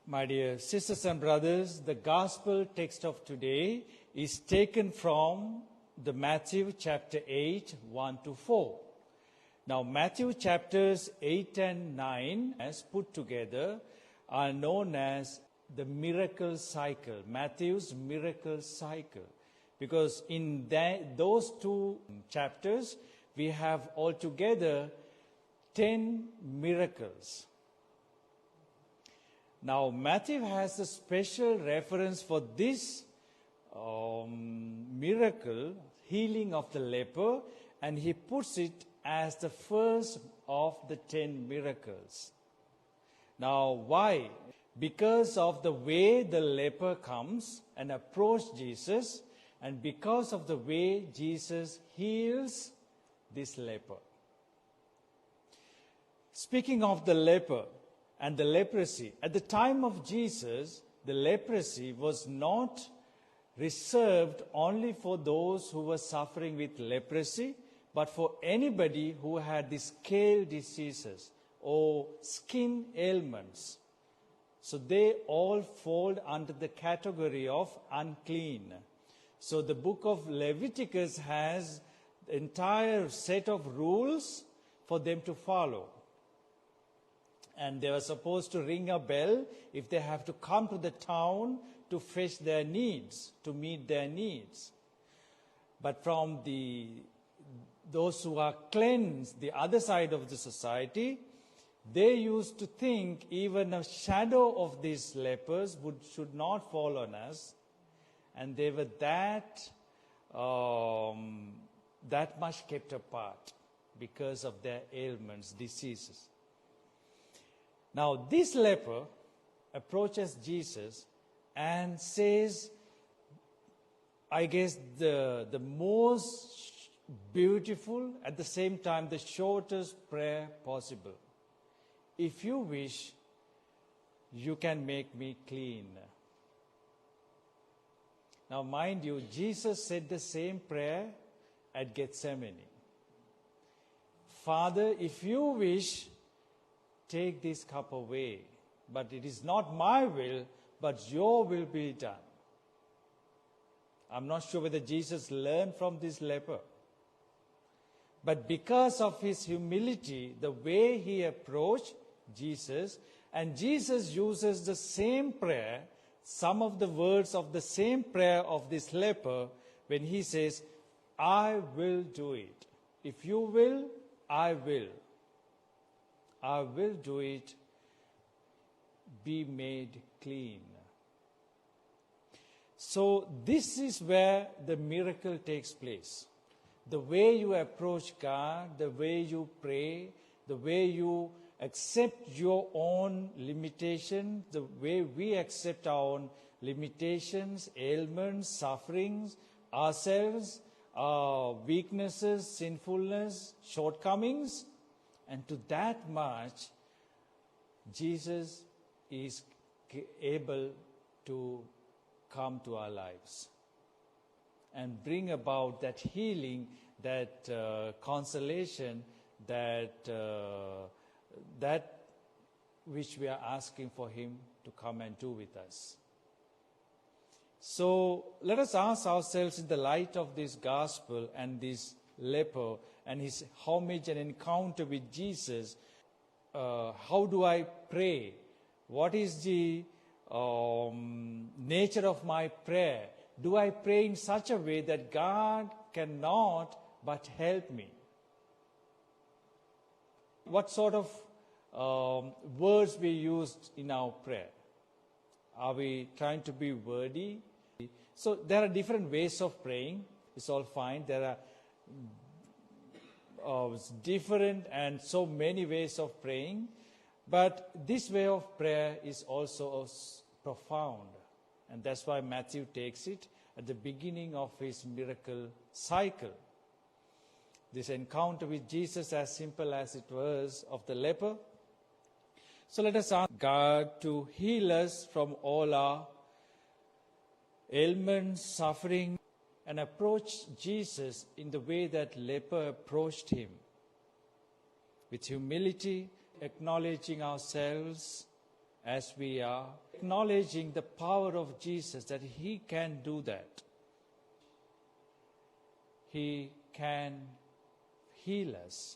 My dear sisters and brothers, the gospel text of today is taken from the Mathiew chapter 8, 1 to 4. Now, Mathiew chapters 8 and 9, as put together, are known as the miracle cycle, Matthew's miracle cycle. Because in those two chapters, we have altogether 10 miracles. Now, Mathiew has a special reference for this miracle, healing of the leper, and he puts it as the first of the 10 miracles. Now, why? Because of the way the leper comes and approaches Jesus, and because of the way Jesus heals this leper. Speaking of the leper and the leprosy, at the time of Jesus, the leprosy was not reserved only for those who were suffering with leprosy, but for anybody who had these scale diseases or skin ailments. So they all fall under the category of unclean. So the book of Leviticus has the entire set of rules for them to follow. And they were supposed to ring a bell if they have to come to the town to fetch their needs, to meet their needs. But from those who are cleansed, the other side of the society, they used to think even a shadow of these lepers should not fall on us. And they were that much kept apart because of their ailments, diseases. Now, this leper approaches Jesus and says, I guess the most beautiful, at the same time the shortest prayer possible. If you wish, you can make me clean. Now, mind you, Jesus said the same prayer at Gethsemane. Father, if you wish, take this cup away, but it is not my will, but your will be done. I'm not sure whether Jesus learned from this leper. But because of his humility, the way he approached Jesus, and Jesus uses the same prayer, some of the words of the same prayer of this leper, when he says, I will do it. If you will, I will. I will do it. Be made clean. So this is where the miracle takes place. The way you approach God, the way you pray, the way you accept your own limitations, the way we accept our own limitations, ailments, sufferings, ourselves, our weaknesses, sinfulness, shortcomings, and to that much, Jesus is able to come to our lives and bring about that healing, that consolation, that which we are asking for him to come and do with us. So let us ask ourselves, in the light of this gospel and this leper and his homage and encounter with Jesus, how do I pray? What is the nature of my prayer? Do I pray in such a way that God cannot but help me? What sort of words we used in our prayer? Are we trying to be wordy? So there are different ways of praying. It's all fine. There are different and so many ways of praying. But this way of prayer is also profound. And that's why Mathiew takes it at the beginning of his miracle cycle. This encounter with Jesus, as simple as it was of the leper. So let us ask God to heal us from all our ailments, suffering, and approach Jesus in the way that leper approached him. With humility, acknowledging ourselves as we are acknowledging the power of Jesus, that He can do that. He can heal us.